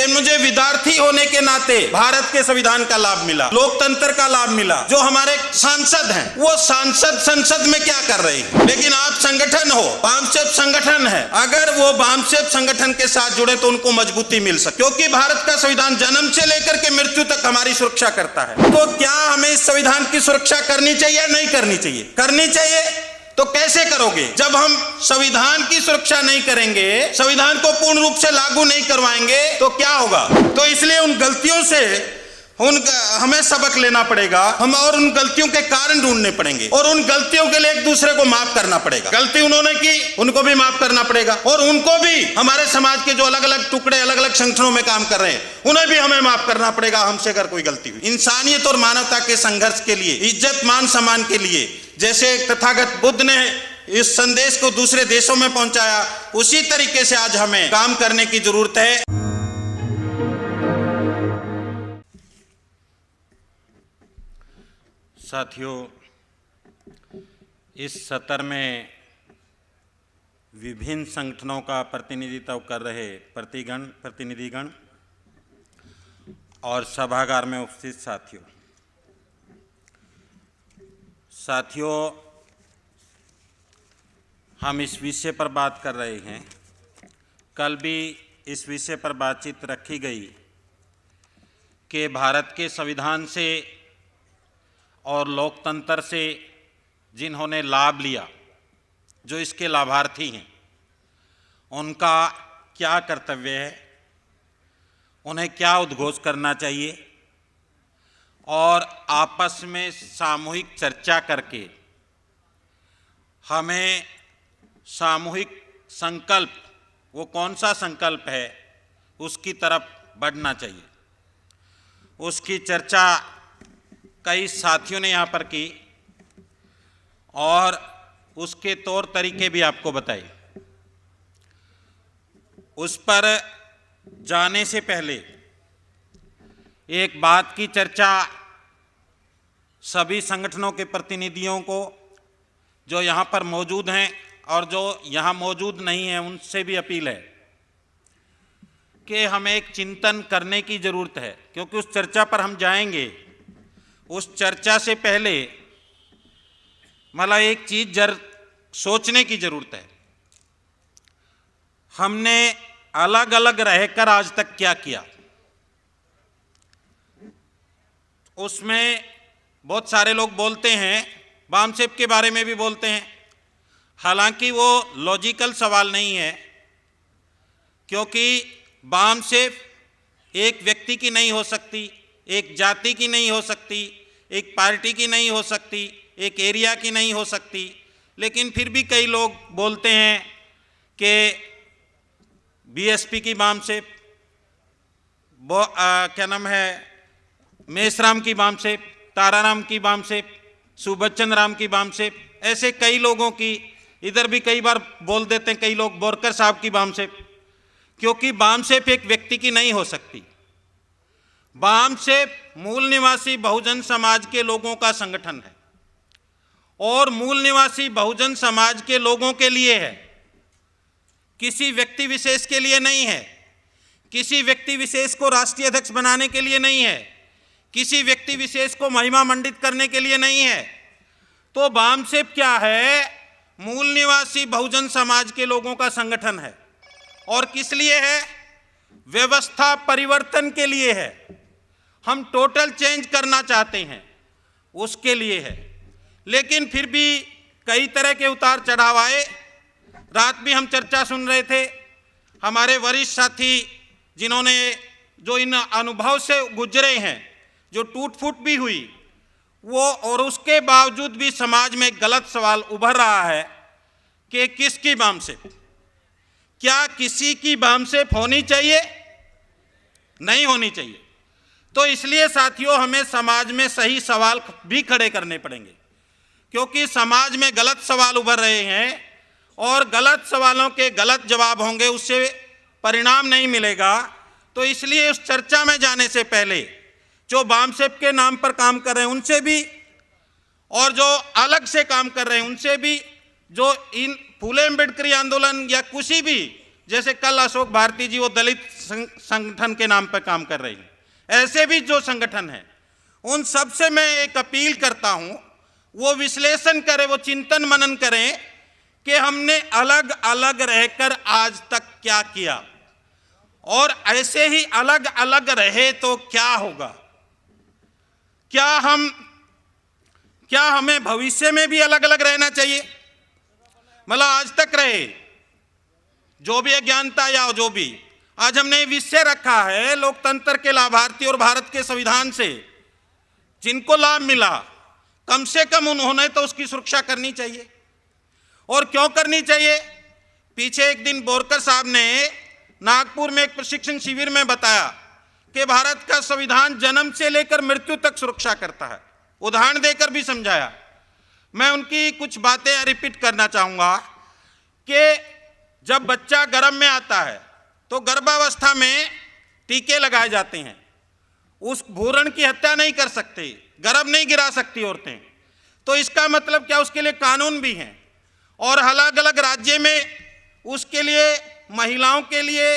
कि मुझे विद्यार्थी होने के नाते भारत के संविधान का लाभ मिला, लोकतंत्र का लाभ मिला। जो हमारे सांसद हैं वो सांसद संसद में क्या कर रहे हैं, लेकिन आप संगठन हो, बामसेफ संगठन है, अगर वो बामसेफ संगठन के साथ जुड़े तो उनको मजबूती मिल सकती, क्योंकि भारत का संविधान जन्म से लेकर के मृत्यु तक हमारी सुरक्षा करता है। तो क्या हमें इस संविधान की सुरक्षा करनी चाहिए या नहीं करनी चाहिए? करनी चाहिए। तो कैसे करोगे? जब हम संविधान की सुरक्षा नहीं करेंगे, संविधान को पूर्ण रूप से लागू नहीं करवाएंगे तो क्या होगा? तो इसलिए उन गलतियों से हमें सबक लेना पड़ेगा, हम और उन गलतियों के कारण ढूंढने पड़ेंगे और उन गलतियों के लिए एक दूसरे को माफ करना पड़ेगा। गलती उन्होंने की, उनको भी माफ करना पड़ेगा और उनको भी, हमारे समाज के जो अलग अलग टुकड़े अलग अलग संगठनों में काम कर रहे हैं उन्हें भी हमें माफ करना पड़ेगा हमसे अगर कोई गलती हुई। इंसानियत और मानवता के संघर्ष के लिए, इज्जत मान सम्मान के लिए, जैसे तथागत बुद्ध ने इस संदेश को दूसरे देशों में पहुंचाया, उसी तरीके से आज हमें काम करने की जरूरत है। साथियों, इस सत्र में विभिन्न संगठनों का प्रतिनिधित्व कर रहे प्रतिनिधिगण और सभागार में उपस्थित साथियों, हम इस विषय पर बात कर रहे हैं। कल भी इस विषय पर बातचीत रखी गई कि भारत के संविधान से और लोकतंत्र से जिन्होंने लाभ लिया, जो इसके लाभार्थी हैं, उनका क्या कर्तव्य है, उन्हें क्या उद्घोष करना चाहिए और आपस में सामूहिक चर्चा करके हमें सामूहिक संकल्प, वो कौन सा संकल्प है, उसकी तरफ बढ़ना चाहिए। उसकी चर्चा कई साथियों ने यहाँ पर की और उसके तौर तरीके भी आपको बताए। उस पर जाने से पहले एक बात की चर्चा सभी संगठनों के प्रतिनिधियों को जो यहाँ पर मौजूद हैं और जो यहाँ मौजूद नहीं हैं उनसे भी अपील है कि हमें एक चिंतन करने की ज़रूरत है, क्योंकि उस चर्चा पर हम जाएंगे। उस चर्चा से पहले मतलब एक चीज़ सोचने की ज़रूरत है, हमने अलग अलग रहकर आज तक क्या किया। उसमें बहुत सारे लोग बोलते हैं, बामसेफ के बारे में भी बोलते हैं, हालांकि वो लॉजिकल सवाल नहीं है, क्योंकि बामसेफ एक व्यक्ति की नहीं हो सकती, एक जाति की नहीं हो सकती, एक पार्टी की नहीं हो सकती, एक एरिया की नहीं हो सकती, लेकिन फिर भी कई लोग बोलते हैं कि बीएसपी की बामसेफ, क्या नाम है, मेसराम की बामसेफ, ताराराम की बामसेफ, सुबच्चन राम की बामसेफ, ऐसे कई लोगों की, इधर भी कई बार बोल देते हैं कई लोग बोरकर साहब की बामसेफ, क्योंकि बामसेफ एक व्यक्ति की नहीं हो सकती। बामसेफ मूल निवासी बहुजन समाज के लोगों का संगठन है और मूल निवासी बहुजन समाज के लोगों के लिए है, किसी व्यक्ति विशेष के लिए नहीं है, किसी व्यक्ति विशेष को राष्ट्रीय अध्यक्ष बनाने के लिए नहीं है, किसी व्यक्ति विशेष को महिमा मंडित करने के लिए नहीं है। तो बामसेफ क्या है? मूल निवासी बहुजन समाज के लोगों का संगठन है। और किस लिए है? व्यवस्था परिवर्तन के लिए है। हम टोटल चेंज करना चाहते हैं, उसके लिए है। लेकिन फिर भी कई तरह के उतार चढ़ाव आए। रात भी हम चर्चा सुन रहे थे, हमारे वरिष्ठ साथी जिन्होंने जो इन अनुभव से गुजरे हैं, जो टूट फूट भी हुई वो, और उसके बावजूद भी समाज में गलत सवाल उभर रहा है कि किसकी बामसेफ, क्या किसी की बामसेफ होनी चाहिए? नहीं होनी चाहिए। तो इसलिए साथियों, हमें समाज में सही सवाल भी खड़े करने पड़ेंगे, क्योंकि समाज में गलत सवाल उभर रहे हैं और गलत सवालों के गलत जवाब होंगे, उससे परिणाम नहीं मिलेगा। तो इसलिए उस चर्चा में जाने से पहले जो बामसेफ के नाम पर काम कर रहे हैं उनसे भी, और जो अलग से काम कर रहे हैं उनसे भी, जो इन फूले अम्बेडकरी आंदोलन या किसी भी जैसे कल अशोक भारती जी वो दलित संगठन के नाम पर काम कर रही हैं, ऐसे भी जो संगठन हैं उन सब से मैं एक अपील करता हूं, वो विश्लेषण करें, वो चिंतन मनन करें कि हमने अलग अलग रहकर आज तक क्या किया और ऐसे ही अलग अलग रहे तो क्या होगा। क्या हमें भविष्य में भी अलग अलग रहना चाहिए? मतलब आज तक रहे जो भी अज्ञानता या जो भी, आज हमने विषय रखा है लोकतंत्र के लाभार्थी और भारत के संविधान से जिनको लाभ मिला, कम से कम उन्होंने तो उसकी सुरक्षा करनी चाहिए। और क्यों करनी चाहिए? पीछे एक दिन बोरकर साहब ने नागपुर में एक प्रशिक्षण शिविर में बताया कि भारत का संविधान जन्म से लेकर मृत्यु तक सुरक्षा करता है, उदाहरण देकर भी समझाया। मैं उनकी कुछ बातें रिपीट करना चाहूँगा कि जब बच्चा गर्भ में आता है तो गर्भावस्था में टीके लगाए जाते हैं, उस भ्रूण की हत्या नहीं कर सकते, गर्भ नहीं गिरा सकती औरतें। तो इसका मतलब क्या, उसके लिए कानून भी हैं और अलग अलग राज्य में उसके लिए महिलाओं के लिए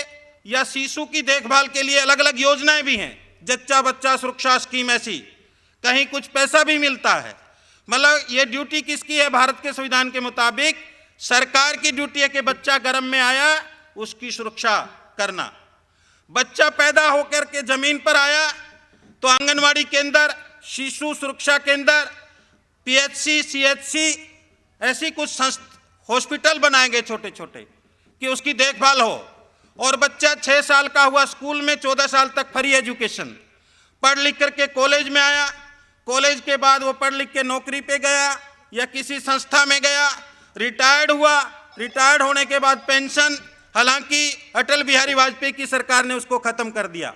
या शिशु की देखभाल के लिए अलग अलग योजनाएं भी हैं। जच्चा बच्चा सुरक्षा स्कीम ऐसी, कहीं कुछ पैसा भी मिलता है। मतलब ये ड्यूटी किसकी है? भारत के संविधान के मुताबिक सरकार की ड्यूटी है कि बच्चा गर्भ में आया उसकी सुरक्षा करना। बच्चा पैदा होकर के जमीन पर आया तो आंगनवाड़ी केंद्र, शिशु सुरक्षा केंद्र, पीएचसी, सीएचसी ऐसी कुछ हॉस्पिटल बनाए गए छोटे छोटे कि उसकी देखभाल हो। और बच्चा 6 साल का हुआ स्कूल में 14 साल तक फ्री एजुकेशन, पढ़ लिख करके कॉलेज में आया, कॉलेज के बाद वो पढ़ लिख के नौकरी पे गया या किसी संस्था में गया, रिटायर्ड हुआ, रिटायर्ड होने के बाद पेंशन, हालांकि अटल बिहारी वाजपेयी की सरकार ने उसको खत्म कर दिया।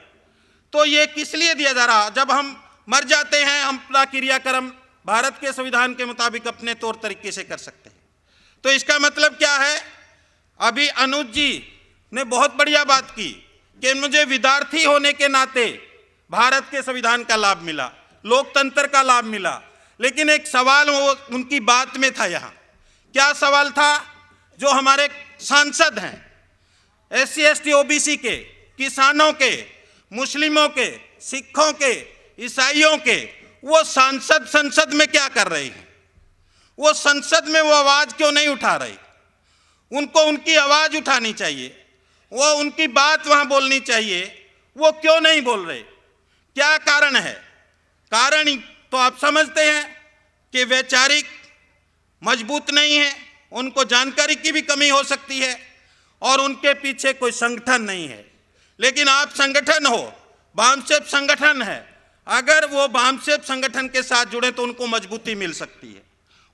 तो ये किस लिए दिया जा रहा? जब हम मर जाते हैं हम अपना क्रियाक्रम भारत के संविधान के मुताबिक अपने तौर तरीके से कर सकते हैं। तो इसका मतलब क्या है? अभी अनुज जी ने बहुत बढ़िया बात की कि मुझे विद्यार्थी होने के नाते भारत के संविधान का लाभ मिला, लोकतंत्र का लाभ मिला, लेकिन एक सवाल वो उनकी बात में था। यहाँ क्या सवाल था? जो हमारे सांसद हैं SC ST OBC के, किसानों के, मुस्लिमों के, सिखों के, ईसाइयों के, वो सांसद संसद में क्या कर रहे हैं? वो संसद में वो आवाज क्यों नहीं उठा रहे? उनको उनकी आवाज उठानी चाहिए, वो उनकी बात वहां बोलनी चाहिए, वो क्यों नहीं बोल रहे? क्या कारण है? कारण तो आप समझते हैं कि वैचारिक मजबूत नहीं है, उनको जानकारी की भी कमी हो सकती है और उनके पीछे कोई संगठन नहीं है। लेकिन आप संगठन हो, बामसेफ संगठन है, अगर वो बामसेफ संगठन के साथ जुड़े तो उनको मजबूती मिल सकती है,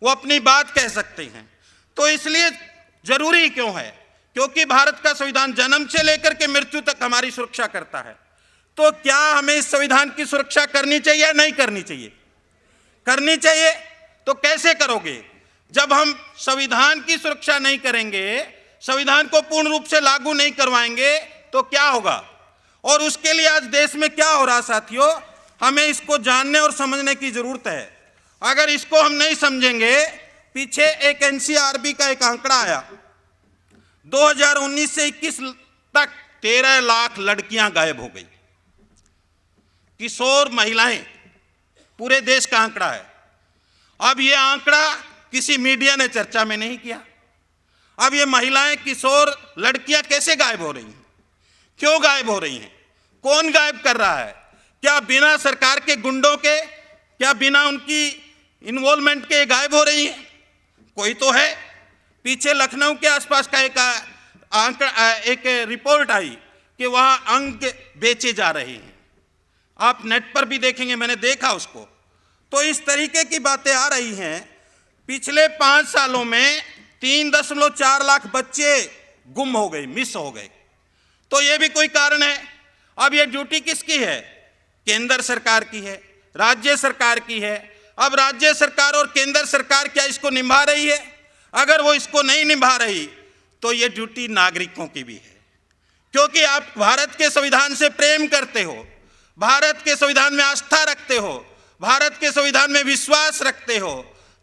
वो अपनी बात कह सकते हैं। तो इसलिए जरूरी क्यों है? क्योंकि भारत का संविधान जन्म से लेकर के मृत्यु तक हमारी सुरक्षा करता है। तो क्या हमें इस संविधान की सुरक्षा करनी चाहिए या नहीं करनी चाहिए? करनी चाहिए। तो कैसे करोगे? जब हम संविधान की सुरक्षा नहीं करेंगे, संविधान को पूर्ण रूप से लागू नहीं करवाएंगे तो क्या होगा? और उसके लिए आज देश में क्या हो रहा साथियों, हमें इसको जानने और समझने की जरूरत है। अगर इसको हम नहीं समझेंगे, पीछे एक NCRB का एक आंकड़ा आया, 2019 से 21 तक 13 लाख लड़कियां गायब हो गई, किशोर महिलाएं, पूरे देश का आंकड़ा है। अब ये आंकड़ा किसी मीडिया ने चर्चा में नहीं किया। अब ये महिलाएं, किशोर लड़कियां कैसे गायब हो रही हैं? क्यों गायब हो रही हैं? कौन गायब कर रहा है? क्या बिना सरकार के गुंडों के, क्या बिना उनकी इन्वॉल्वमेंट के गायब हो रही हैं? कोई तो है। पीछे लखनऊ के आसपास का एक रिपोर्ट आई कि वहां अंग बेचे जा रहे हैं। आप नेट पर भी देखेंगे, मैंने देखा उसको। तो इस तरीके की बातें आ रही हैं। पिछले 5 सालों में 3.4 लाख बच्चे गुम हो गए, मिस हो गए। तो ये भी कोई कारण है। अब ये ड्यूटी किसकी है? केंद्र सरकार की है, राज्य सरकार की है। अब राज्य सरकार और केंद्र सरकार क्या इसको निभा रही है? अगर वो इसको नहीं निभा रही तो ये ड्यूटी नागरिकों की भी है, क्योंकि आप भारत के संविधान से प्रेम करते हो, भारत के संविधान में आस्था रखते हो, भारत के संविधान में विश्वास रखते हो,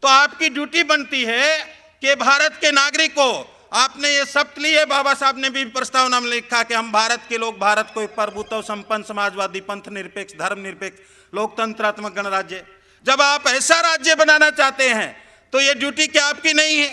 तो आपकी ड्यूटी बनती है कि भारत के नागरिक को आपने ये शपथ ली है, बाबा साहब ने भी प्रस्तावना में लिखा कि हम भारत के लोग भारत को एक प्रभुत्व संपन्न समाजवादी पंथ निरपेक्ष धर्मनिरपेक्ष लोकतंत्रात्मक गणराज्य। जब आप ऐसा राज्य बनाना चाहते हैं तो ये ड्यूटी क्या आपकी नहीं है?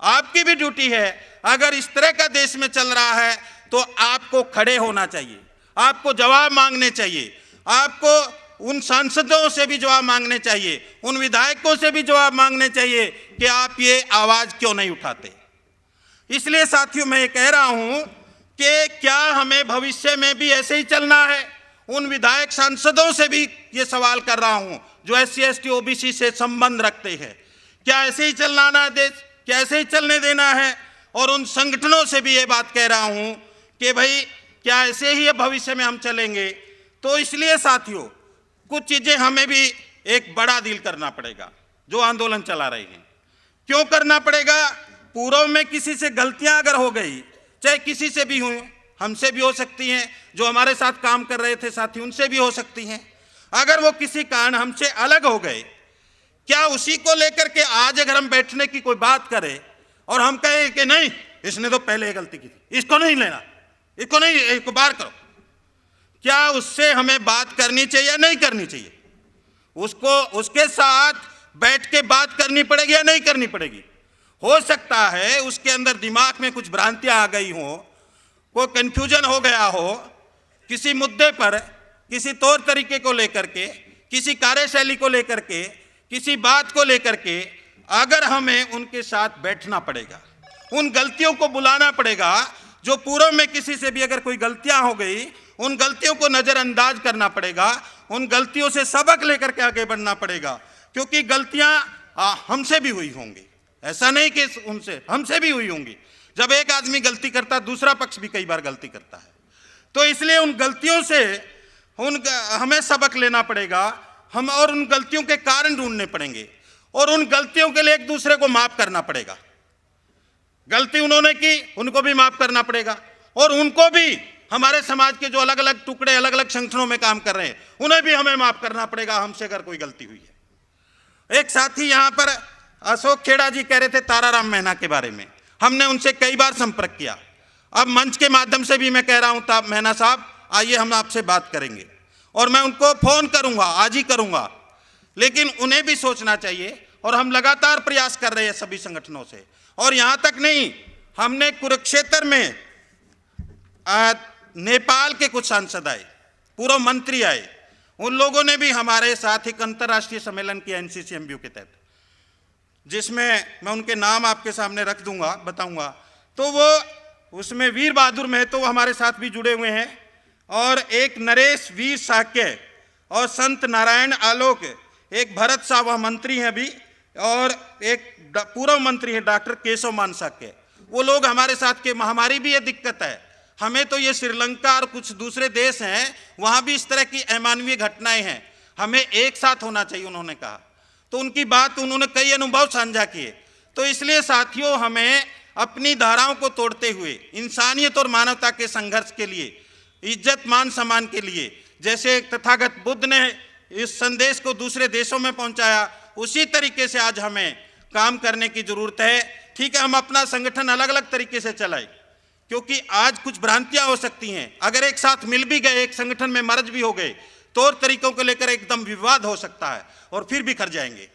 आपकी भी ड्यूटी है। अगर इस तरह का देश में चल रहा है तो आपको खड़े होना चाहिए, आपको जवाब मांगने चाहिए, आपको उन सांसदों से भी जवाब मांगने चाहिए, उन विधायकों से भी जवाब मांगने चाहिए कि आप ये आवाज क्यों नहीं उठाते। इसलिए साथियों मैं ये कह रहा हूं कि क्या हमें भविष्य में भी ऐसे ही चलना है? उन विधायक सांसदों से भी ये सवाल कर रहा हूं जो SC ST OBC से संबंध रखते हैं, क्या ऐसे ही चलना है देश? क्या ऐसे ही चलने देना है? और उन संगठनों से भी ये बात कह रहा हूं कि भाई क्या ऐसे ही भविष्य में हम चलेंगे? तो इसलिए साथियों कुछ चीजें हमें भी एक बड़ा डील करना पड़ेगा जो आंदोलन चला रहे हैं। क्यों करना पड़ेगा? पूर्व में किसी से गलतियां अगर हो गई, चाहे किसी से भी हुई, हमसे भी हो सकती हैं, जो हमारे साथ काम कर रहे थे साथी उनसे भी हो सकती हैं, अगर वो किसी कारण हमसे अलग हो गए, क्या उसी को लेकर के आज अगर हम बैठने की कोई बात करें और हम कहें कि नहीं इसने तो पहले गलती की थी, इसको नहीं लेना, इसको नहीं, इसको बाहर करो, क्या उससे हमें बात करनी चाहिए या नहीं करनी चाहिए? उसको उसके साथ बैठ के बात करनी पड़ेगी या नहीं करनी पड़ेगी? हो सकता है उसके अंदर दिमाग में कुछ भ्रांतियां आ गई हो, कोई कंफ्यूजन हो गया हो किसी मुद्दे पर, किसी तौर तरीके को लेकर के, किसी कार्यशैली को लेकर के, किसी बात को लेकर के। अगर हमें उनके साथ बैठना पड़ेगा, उन गलतियों को बुलाना पड़ेगा, जो पूर्व में किसी से भी अगर कोई गलतियां हो गई उन गलतियों को नज़रअंदाज करना पड़ेगा, उन गलतियों से सबक लेकर के आगे बढ़ना पड़ेगा, क्योंकि गलतियां हमसे भी हुई होंगी, ऐसा नहीं कि उनसे, हमसे भी हुई होंगी। जब एक आदमी गलती करता दूसरा पक्ष भी कई बार गलती करता है, तो इसलिए उन गलतियों से हमें सबक लेना पड़ेगा, हम और उन गलतियों के कारण ढूंढने पड़ेंगे और उन गलतियों के लिए एक दूसरे को माफ करना पड़ेगा। गलती उन्होंने की उनको भी माफ करना पड़ेगा और उनको भी, हमारे समाज के जो अलग अलग टुकड़े अलग अलग संगठनों में काम कर रहे हैं उन्हें भी हमें माफ करना पड़ेगा हमसे अगर कोई गलती हुई है। एक साथी यहाँ पर अशोक खेड़ा जी कह रहे थे ताराराम मीणा के बारे में, हमने उनसे कई बार संपर्क किया। अब मंच के माध्यम से भी मैं कह रहा हूँ मीणा साहब आइए हम आपसे बात करेंगे, और मैं उनको फोन करूंगा, आज ही करूंगा। लेकिन उन्हें भी सोचना चाहिए और हम लगातार प्रयास कर रहे हैं सभी संगठनों से। और यहाँ तक नहीं, हमने कुरुक्षेत्र में नेपाल के कुछ सांसद आए, पूर्व मंत्री आए, उन लोगों ने भी हमारे साथ एक अंतर्राष्ट्रीय सम्मेलन किया NCCMBU के तहत, जिसमें मैं उनके नाम आपके सामने रख दूंगा, बताऊंगा। तो वो उसमें वीर बहादुर महतो हमारे साथ भी जुड़े हुए हैं, और एक नरेश वीर साक्य और संत नारायण आलोक, एक भरत साह वह मंत्री हैं अभी, और एक पूर्व मंत्री है डॉक्टर केशव मान साक्य। वो लोग हमारे साथ के, हमारी भी ये दिक्कत है, हमें तो ये श्रीलंका और कुछ दूसरे देश हैं वहाँ भी इस तरह की अमानवीय घटनाएं हैं, हमें एक साथ होना चाहिए उन्होंने कहा। तो उनकी बात, उन्होंने कई अनुभव साझा किए। तो इसलिए साथियों हमें अपनी धाराओं को तोड़ते हुए इंसानियत और मानवता के संघर्ष के लिए, इज्जत मान सम्मान के लिए, जैसे तथागत बुद्ध ने इस संदेश को दूसरे देशों में पहुंचाया, उसी तरीके से आज हमें काम करने की जरूरत है। ठीक है, हम अपना संगठन अलग अलग तरीके से चलाएं, क्योंकि आज कुछ भ्रांतियां हो सकती हैं। अगर एक साथ मिल भी गए, एक संगठन में मर्ज भी हो गए, तौर तरीकों को लेकर एकदम विवाद हो सकता है और फिर बिखर जाएंगे।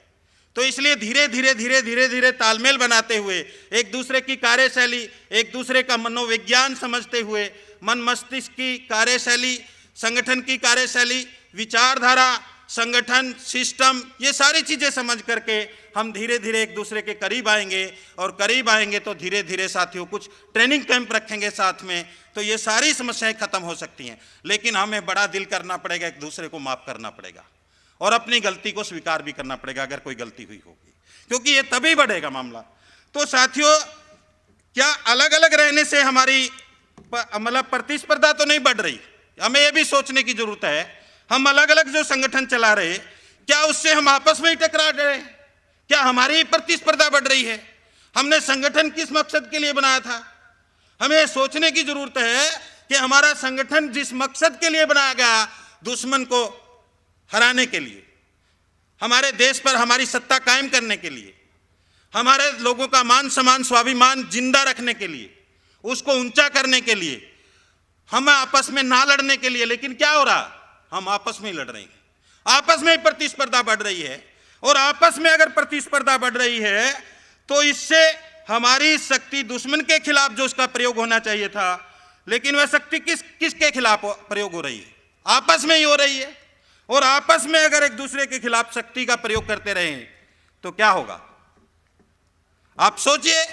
तो इसलिए धीरे धीरे धीरे धीरे धीरे तालमेल बनाते हुए, एक दूसरे की कार्यशैली, एक दूसरे का मनोविज्ञान समझते हुए, मन मस्तिष्क की कार्यशैली, संगठन की कार्यशैली, विचारधारा, संगठन, सिस्टम, ये सारी चीज़ें समझ करके हम धीरे धीरे एक दूसरे के करीब आएंगे। और करीब आएंगे तो धीरे धीरे साथियों कुछ ट्रेनिंग कैंप रखेंगे साथ में, तो ये सारी समस्याएं खत्म हो सकती हैं। लेकिन हमें बड़ा दिल करना पड़ेगा, एक दूसरे को माफ़ करना पड़ेगा और अपनी गलती को स्वीकार भी करना पड़ेगा अगर कोई गलती हुई होगी, क्योंकि ये तभी बढ़ेगा मामला। तो साथियों, क्या अलग अलग रहने से हमारी मतलब प्रतिस्पर्धा तो नहीं बढ़ रही? हमें ये भी सोचने की जरूरत है, हम अलग अलग जो संगठन चला रहे, क्या उससे हम आपस में ही टकरा रहे हैं? क्या हमारी प्रतिस्पर्धा बढ़ रही है? हमने संगठन किस मकसद के लिए बनाया था? हमें सोचने की जरूरत है कि हमारा संगठन जिस मकसद के लिए बनाया गया, दुश्मन को हराने के लिए, हमारे देश पर हमारी सत्ता कायम करने के लिए, हमारे लोगों का मान सम्मान स्वाभिमान जिंदा रखने के लिए, उसको ऊंचा करने के लिए, हम आपस में ना लड़ने के लिए। लेकिन क्या हो रहा, हम आपस में ही लड़ रहे हैं, आपस में ही प्रतिस्पर्धा बढ़ रही है। और आपस में अगर प्रतिस्पर्धा बढ़ रही है तो इससे हमारी शक्ति दुश्मन के खिलाफ जो उसका प्रयोग होना चाहिए था, लेकिन वह शक्ति किसके खिलाफ प्रयोग हो रही है, आपस में ही हो रही है। और आपस में अगर एक दूसरे के खिलाफ शक्ति का प्रयोग करते रहें तो क्या होगा, आप सोचिए।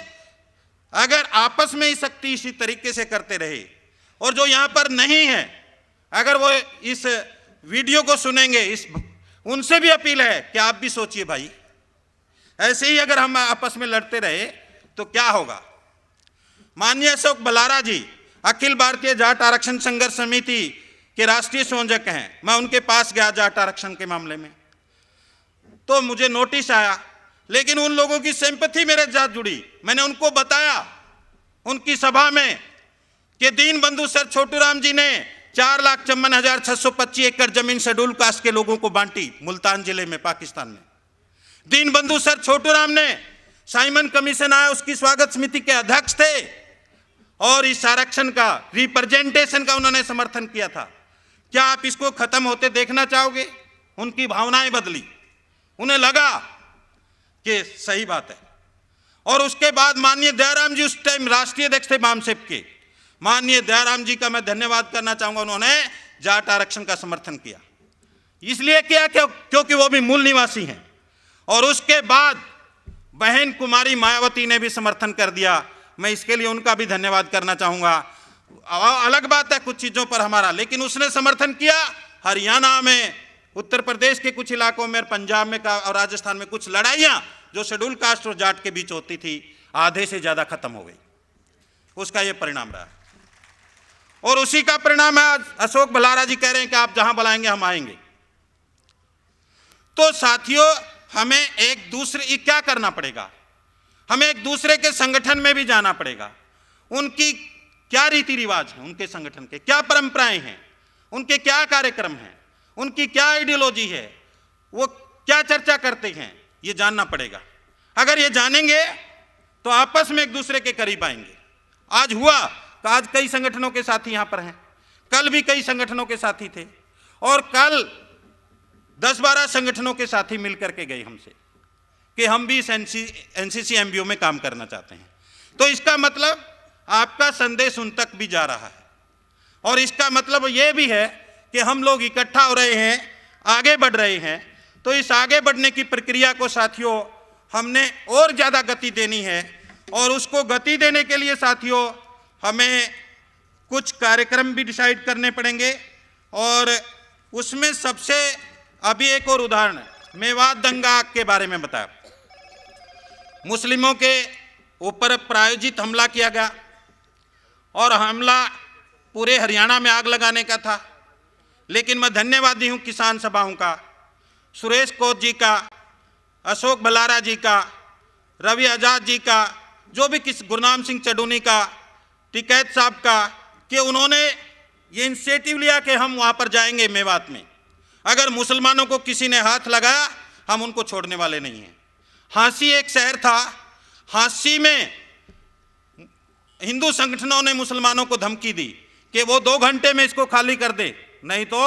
अगर आपस में ही शक्ति इसी तरीके से करते रहे, और जो यहां पर नहीं है अगर वो इस वीडियो को सुनेंगे, उनसे भी अपील है कि आप भी सोचिए भाई, ऐसे ही अगर हम आपस में लड़ते रहे तो क्या होगा। माननीय अशोक बलारा जी अखिल भारतीय जाट आरक्षण संघर्ष समिति के राष्ट्रीय संयोजक हैं। मैं उनके पास गया जाट आरक्षण के मामले में, तो मुझे नोटिस आया, लेकिन उन लोगों की सिंपैथी मेरे साथ जुड़ी। मैंने उनको बताया उनकी सभा में कि दीनबंधु सर छोटूराम जी ने 4,54,625 एकड़ जमीन शेड्यूल कास्ट के लोगों को बांटी मुल्तान जिले में, पाकिस्तान में। दीनबंधु सर छोटूराम ने साइमन कमीशन आया, उसकी स्वागत समिति के अध्यक्ष थे, और इस आरक्षण का रिप्रेजेंटेशन का उन्होंने समर्थन किया था। क्या आप इसको खत्म होते देखना चाहोगे? उनकी भावनाएं बदली, उन्हें लगा कि सही बात है। और उसके बाद माननीय दयाराम जी उस टाइम राष्ट्रीय अध्यक्ष थे बामसेप के, माननीय दयाराम जी का मैं धन्यवाद करना चाहूंगा, उन्होंने जाट आरक्षण का समर्थन किया। इसलिए किया क्योंकि वो भी मूल निवासी हैं। और उसके बाद बहन कुमारी मायावती ने भी समर्थन कर दिया, मैं इसके लिए उनका भी धन्यवाद करना चाहूंगा। अलग बात है कुछ चीजों पर हमारा, लेकिन उसने समर्थन किया। हरियाणा में, उत्तर प्रदेश के कुछ इलाकों में, पंजाब में और राजस्थान में कुछ लड़ाइयां जो शेड्यूल कास्ट और जाट के बीच होती थी, आधे से ज्यादा खत्म हो गई। उसका यह परिणाम रहा, और उसी का परिणाम है आज अशोक बलारा जी कह रहे हैं कि आप जहां बुलाएंगे हम आएंगे। तो साथियों, हमें एक दूसरे क्या करना पड़ेगा, हमें एक दूसरे के संगठन में भी जाना पड़ेगा। उनकी क्या रीति रिवाज है, उनके संगठन के क्या परंपराएं हैं, उनके क्या कार्यक्रम हैं, उनकी क्या आइडियोलॉजी है, वो क्या चर्चा करते हैं, ये जानना पड़ेगा। अगर ये जानेंगे तो आपस में एक दूसरे के करीब आएंगे। आज हुआ तो आज कई संगठनों के साथी यहां पर हैं, कल भी कई संगठनों के साथी थे, और कल 10-12 संगठनों के साथी मिलकर के गए हमसे कि हम भी इस एनसीसी एमबीओ में काम करना चाहते हैं। तो इसका मतलब आपका संदेश उन तक भी जा रहा है, और इसका मतलब ये भी है कि हम लोग इकट्ठा हो रहे हैं, आगे बढ़ रहे हैं। तो इस आगे बढ़ने की प्रक्रिया को साथियों हमने और ज़्यादा गति देनी है, और उसको गति देने के लिए साथियों हमें कुछ कार्यक्रम भी डिसाइड करने पड़ेंगे। और उसमें सबसे अभी एक और उदाहरण है, मेवात दंगा के बारे में बताया। मुस्लिमों के ऊपर प्रायोजित हमला किया गया, और हमला पूरे हरियाणा में आग लगाने का था। लेकिन मैं धन्यवादी हूँ किसान सभाओं का, सुरेश कोत जी का, अशोक बलारा जी का, रवि आजाद जी का, जो भी गुरनाम सिंह चडूनी का, टिकैत साहब का, कि उन्होंने ये इनिशिएटिव लिया कि हम वहाँ पर जाएंगे मेवात में। अगर मुसलमानों को किसी ने हाथ लगाया हम उनको छोड़ने वाले नहीं हैं। हांसी एक शहर था, हांसी में हिंदू संगठनों ने मुसलमानों को धमकी दी कि वो 2 घंटे में इसको खाली कर दे, नहीं तो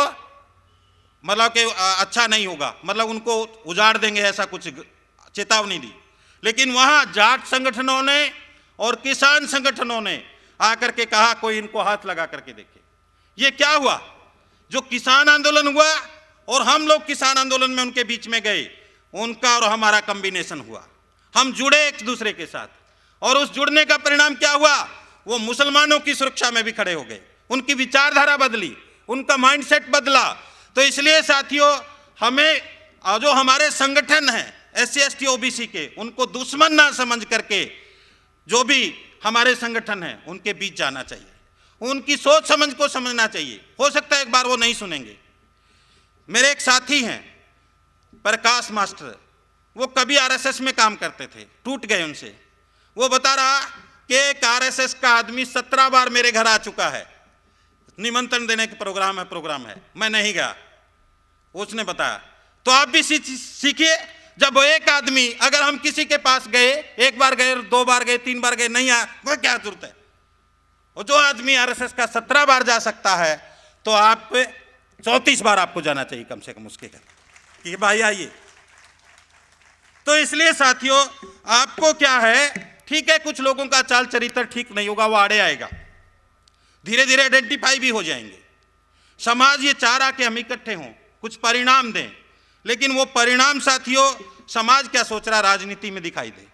मतलब कि अच्छा नहीं होगा, मतलब उनको उजाड़ देंगे, ऐसा कुछ चेतावनी दी। लेकिन वहाँ जाट संगठनों ने और किसान संगठनों ने आकर के कहा कोई इनको हाथ लगा करके देखे। ये क्या हुआ, जो किसान आंदोलन हुआ और हम लोग किसान आंदोलन में उनके बीच में गए, उनका और हमारा कॉम्बिनेशन हुआ, हम जुड़े एक दूसरे के साथ। और उस जुड़ने का परिणाम क्या हुआ, वो मुसलमानों की सुरक्षा में भी खड़े हो गए, उनकी विचारधारा बदली, उनका माइंडसेट बदला। तो इसलिए साथियों हमें जो हमारे संगठन हैं SC ST OBC के, उनको दुश्मन ना समझ करके जो भी हमारे संगठन हैं उनके बीच जाना चाहिए, उनकी सोच समझ को समझना चाहिए। हो सकता है एक बार वो नहीं सुनेंगे। मेरे एक साथी हैं प्रकाश मास्टर, वो कभी RSS में काम करते थे, टूट गए उनसे। वो बता रहा कि एक RSS का आदमी 17 बार मेरे घर आ चुका है, निमंत्रण देने के प्रोग्राम है, मैं नहीं गया। उसने बताया। तो आप भी सीखिए, जब वो एक आदमी, अगर हम किसी के पास गए, एक बार गए, 2 बार गए, 3 बार गए, नहीं आया, वह क्या जरूरत है? और जो आदमी आरएसएस का 17 बार जा सकता है, तो आप 34 बार आपको जाना चाहिए कम से कम उसके घर कि भाई आइए। तो इसलिए साथियों, आपको क्या है, ठीक है कुछ लोगों का चाल चरित्र ठीक नहीं होगा, वो आड़े आएगा, धीरे धीरे आइडेंटिफाई भी हो जाएंगे। समाज ये चाह रहा कि हम इकट्ठे हों, कुछ परिणाम दें, लेकिन वो परिणाम साथियों समाज क्या सोच रहा राजनीति में दिखाई दे।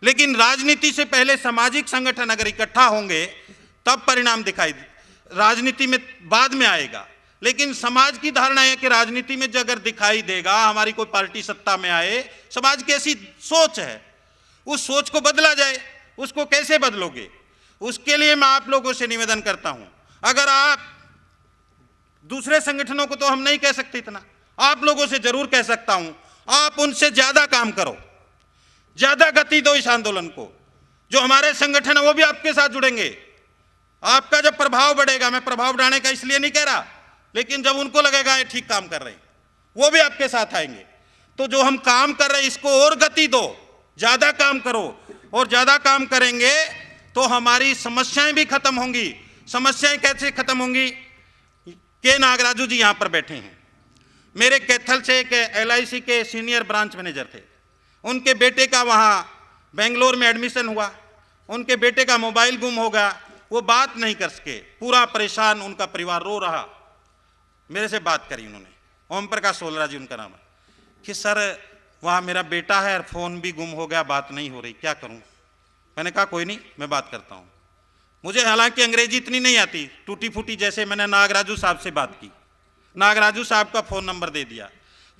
लेकिन राजनीति से पहले सामाजिक संगठन अगर इकट्ठा होंगे तब परिणाम दिखाई दे, राजनीति में बाद में आएगा। लेकिन समाज की धारणा है कि राजनीति में जो अगर दिखाई देगा, हमारी कोई पार्टी सत्ता में आए, समाज की ऐसी सोच है, उस सोच को बदला जाए। उसको कैसे बदलोगे? उसके लिए मैं आप लोगों से निवेदन करता हूं, अगर आप दूसरे संगठनों को तो हम नहीं कह सकते इतना, आप लोगों से जरूर कह सकता हूं, आप उनसे ज्यादा काम करो, ज्यादा गति दो इस आंदोलन को। जो हमारे संगठन है वो भी आपके साथ जुड़ेंगे, आपका जब प्रभाव बढ़ेगा, मैं प्रभाव बढ़ाने का इसलिए नहीं कह रहा, लेकिन जब उनको लगेगा ये ठीक काम कर रहे हैं, वो भी आपके साथ आएंगे। तो जो हम काम कर रहे हैं इसको और गति दो, ज्यादा काम करो, और ज्यादा काम करेंगे तो हमारी समस्याएं भी खत्म होंगी। समस्याएं कैसे खत्म होंगी? के नागराजू जी यहाँ पर बैठे हैं, मेरे कैथल से एक LIC के सीनियर ब्रांच मैनेजर थे, उनके बेटे का वहाँ बेंगलोर में एडमिशन हुआ, उनके बेटे का मोबाइल गुम हो गया, वो बात नहीं कर सके, पूरा परेशान, उनका परिवार रो रहा। मेरे से बात करी उन्होंने, ओम प्रकाश सोलरा जी उनका नाम है, कि सर वहाँ मेरा बेटा है, फ़ोन भी गुम हो गया, बात नहीं हो रही, क्या करूँ? मैंने कहा कोई नहीं, मैं बात करता हूँ। मुझे हालांकि अंग्रेजी इतनी नहीं आती, टूटी फूटी, जैसे मैंने नागराजू साहब से बात की, नागराजू साहब का फ़ोन नंबर दे दिया,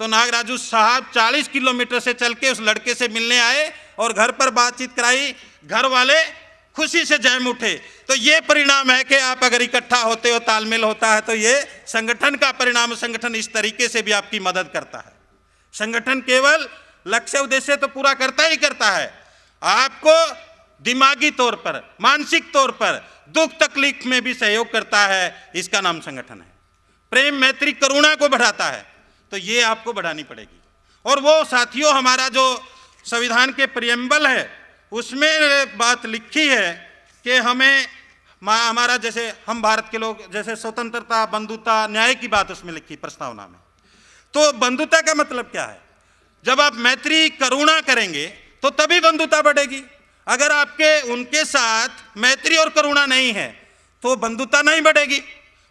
तो नागराजू साहब 40 किलोमीटर से चल के उस लड़के से मिलने आए और घर पर बातचीत कराई, घर वाले खुशी से जैम उठे। तो ये परिणाम है कि आप अगर इकट्ठा होते हो, तालमेल होता है, तो ये संगठन का परिणाम। संगठन इस तरीके से भी आपकी मदद करता है। संगठन केवल लक्ष्य उद्देश्य तो पूरा करता ही करता है, आपको दिमागी तौर पर, मानसिक तौर पर, दुख तकलीफ में भी सहयोग करता है। इसका नाम संगठन है। प्रेम, मैत्री, करुणा को बढ़ाता है, तो ये आपको बढ़ानी पड़ेगी। और वो साथियों, हमारा जो संविधान के प्रियम्बल है उसमें बात लिखी है कि हमें हमारा, जैसे हम भारत के लोग, जैसे स्वतंत्रता, बंधुता, न्याय की बात उसमें लिखी प्रस्तावना में। तो बंधुता का मतलब क्या है? जब आप मैत्री करुणा करेंगे तो तभी बंधुता बढ़ेगी। अगर आपके उनके साथ मैत्री और करुणा नहीं है तो बंधुता नहीं बढ़ेगी,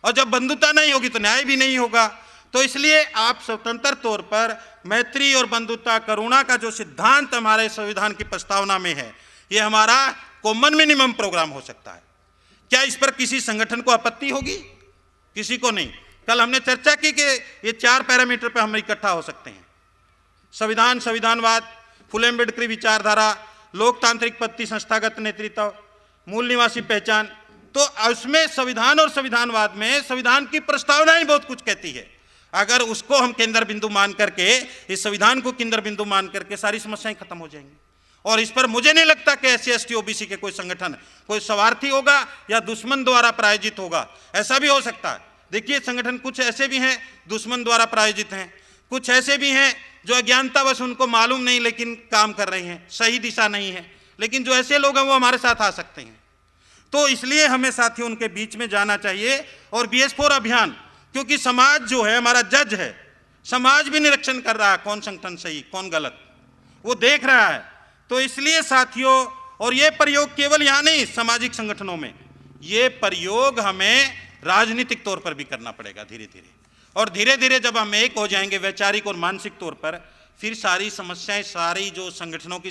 और जब बंधुता नहीं होगी तो न्याय भी नहीं होगा। तो इसलिए आप स्वतंत्र तौर पर मैत्री और बंधुता, करुणा का जो सिद्धांत हमारे संविधान की प्रस्तावना में है, ये हमारा कॉमन मिनिमम प्रोग्राम हो सकता है। क्या इस पर किसी संगठन को आपत्ति होगी? किसी को नहीं। कल हमने चर्चा की कि ये 4 पैरामीटर पर हम इकट्ठा हो सकते हैं: संविधान, संविधानवाद, फुले अम्बेडकरी विचारधारा, लोकतांत्रिक पद्धति, संस्थागत नेतृत्व, मूल निवासी पहचान। तो उसमें संविधान और संविधानवाद में संविधान की प्रस्तावना ही बहुत कुछ कहती है। अगर उसको हम केंद्र बिंदु मान करके, इस संविधान को केंद्र बिंदु मान करके, सारी समस्याएं खत्म हो जाएंगी। और इस पर मुझे नहीं लगता कि SC ST OBC के कोई संगठन कोई स्वार्थी होगा या दुश्मन द्वारा प्रायोजित होगा। ऐसा भी हो सकता है। देखिए, संगठन कुछ ऐसे भी हैं दुश्मन द्वारा प्रायोजित हैं, कुछ ऐसे भी हैं जो अज्ञानतावश, उनको मालूम नहीं लेकिन काम कर रहे हैं, सही दिशा नहीं है। लेकिन जो ऐसे लोग हैं वो हमारे साथ आ सकते हैं। तो इसलिए हमें साथियों उनके बीच में जाना चाहिए। और BS4 अभियान, क्योंकि समाज जो है हमारा जज है, समाज भी निरीक्षण कर रहा है कौन संगठन सही कौन गलत, वो देख रहा है। तो इसलिए साथियों, और ये प्रयोग केवल यहाँ नहीं, सामाजिक संगठनों में, ये प्रयोग हमें राजनीतिक तौर पर भी करना पड़ेगा धीरे धीरे। और धीरे धीरे जब हम एक हो जाएंगे वैचारिक और मानसिक तौर पर, फिर सारी समस्याएं, सारी जो संगठनों की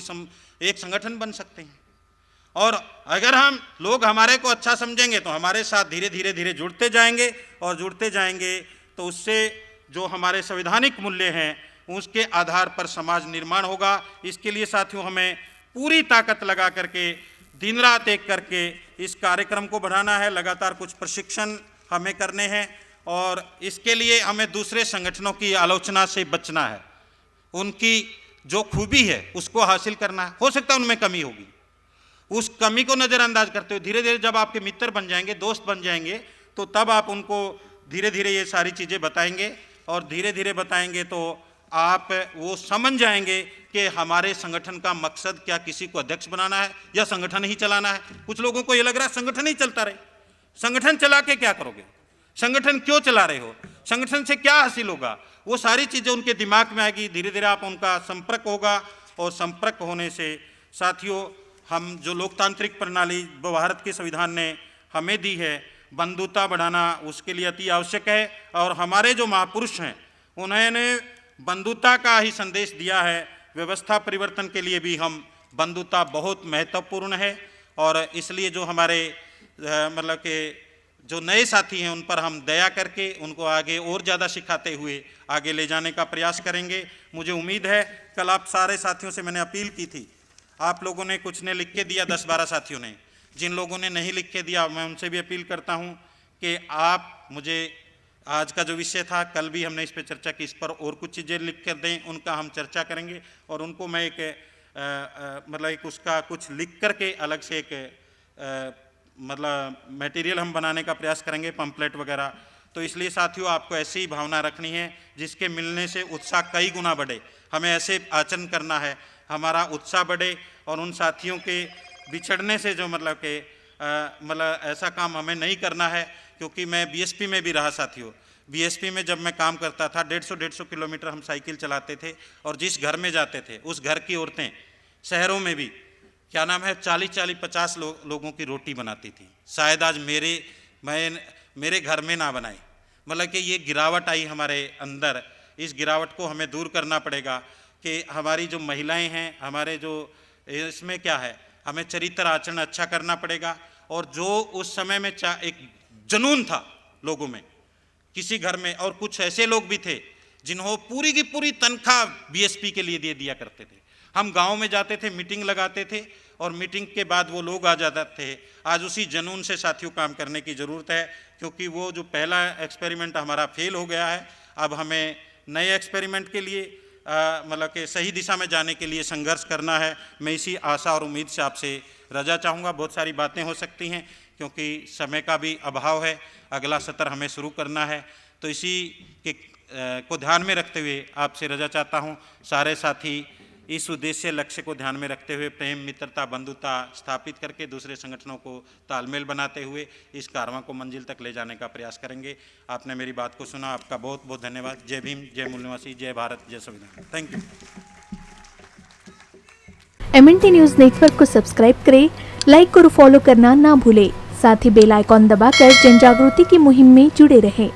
एक संगठन बन सकते हैं। और अगर हम लोग हमारे को अच्छा समझेंगे तो हमारे साथ धीरे धीरे धीरे जुड़ते जाएंगे, और जुड़ते जाएंगे तो उससे जो हमारे संवैधानिक मूल्य हैं उसके आधार पर समाज निर्माण होगा। इसके लिए साथियों हमें पूरी ताकत लगा करके, दिन रात एक करके इस कार्यक्रम को बढ़ाना है। लगातार कुछ प्रशिक्षण हमें करने हैं, और इसके लिए हमें दूसरे संगठनों की आलोचना से बचना है। उनकी जो खूबी है उसको हासिल करना है। हो सकता है उनमें कमी होगी, उस कमी को नज़रअंदाज करते हुए धीरे धीरे जब आपके मित्र बन जाएंगे, दोस्त बन जाएंगे, तो तब आप उनको धीरे धीरे ये सारी चीज़ें बताएंगे। और धीरे धीरे बताएंगे तो आप वो समझ जाएंगे कि हमारे संगठन का मकसद क्या किसी को अध्यक्ष बनाना है या संगठन ही चलाना है। कुछ लोगों को ये लग रहा है संगठन ही चलता रहे। संगठन चला के क्या करोगे? संगठन क्यों चला रहे हो? संगठन से क्या हासिल होगा? वो सारी चीज़ें उनके दिमाग में आएगी। धीरे धीरे आप उनका संपर्क होगा और संपर्क होने से साथियों, हम जो लोकतांत्रिक प्रणाली भारत के संविधान ने हमें दी है, बंधुता बढ़ाना उसके लिए अति आवश्यक है। और हमारे जो महापुरुष हैं उन्होंने बंधुता का ही संदेश दिया है। व्यवस्था परिवर्तन के लिए भी हम बंधुता बहुत महत्वपूर्ण है। और इसलिए जो हमारे मतलब के जो नए साथी हैं उन पर हम दया करके उनको आगे और ज़्यादा सिखाते हुए आगे ले जाने का प्रयास करेंगे। मुझे उम्मीद है, कल आप सारे साथियों से मैंने अपील की थी, आप लोगों ने कुछ ने लिख के दिया, 10-12 साथियों ने। जिन लोगों ने नहीं लिख के दिया मैं उनसे भी अपील करता हूं कि आप मुझे आज का जो विषय था, कल भी हमने इस पर चर्चा की, इस पर और कुछ चीज़ें लिख कर दें, उनका हम चर्चा करेंगे और उनको मैं एक मतलब एक उसका कुछ लिख करके अलग से एक मतलब मटेरियल हम बनाने का प्रयास करेंगे, पंपलेट वगैरह। तो इसलिए साथियों, आपको ऐसी ही भावना रखनी है जिसके मिलने से उत्साह कई गुना बढ़े। हमें ऐसे आचरण करना है, हमारा उत्साह बढ़े और उन साथियों के बिछड़ने से जो मतलब के मतलब ऐसा काम हमें नहीं करना है। क्योंकि मैं बीएसपी में भी रहा साथियों। बीएसपी में जब मैं काम करता था 150 किलोमीटर हम साइकिल चलाते थे और जिस घर में जाते थे उस घर की औरतें शहरों में भी क्या नाम है 40-50 लोगों की रोटी बनाती थी। शायद आज मेरे घर में ना बनाए। मतलब कि ये गिरावट आई हमारे अंदर। इस गिरावट को हमें दूर करना पड़ेगा कि हमारी जो महिलाएं हैं, हमारे जो इसमें क्या है, हमें चरित्र आचरण अच्छा करना पड़ेगा। और जो उस समय में एक जुनून था लोगों में किसी घर में, और कुछ ऐसे लोग भी थे जिन्हों पूरी की पूरी तनख्वाह बीएसपी के लिए दे दिया करते थे। हम गांव में जाते थे, मीटिंग लगाते थे और मीटिंग के बाद वो लोग आ जाते थे। आज उसी जुनून से साथियों काम करने की ज़रूरत है, क्योंकि वो जो पहला एक्सपेरिमेंट हमारा फेल हो गया है। अब हमें नए एक्सपेरिमेंट के लिए मतलब कि सही दिशा में जाने के लिए संघर्ष करना है। मैं इसी आशा और उम्मीद से आपसे रजा चाहूँगा। बहुत सारी बातें हो सकती हैं क्योंकि समय का भी अभाव है, अगला सत्र हमें शुरू करना है। तो इसी के को ध्यान में रखते हुए आपसे रजा चाहता हूँ। सारे साथी इस उद्देश्य लक्ष्य को ध्यान में रखते हुए प्रेम, मित्रता, बंधुता स्थापित करके दूसरे संगठनों को तालमेल बनाते हुए इस कारवां को मंजिल तक ले जाने का प्रयास करेंगे। आपने मेरी बात को सुना, आपका बहुत बहुत धन्यवाद। जय भीम, जय मूल निवासी, जय भारत, जय संविधान। Thank you. MNT news network को सब्सक्राइब करें, लाइक और फॉलो करना ना भूलें। साथ ही बेल आइकॉन दबाकर जन जागृति की मुहिम में जुड़े रहें।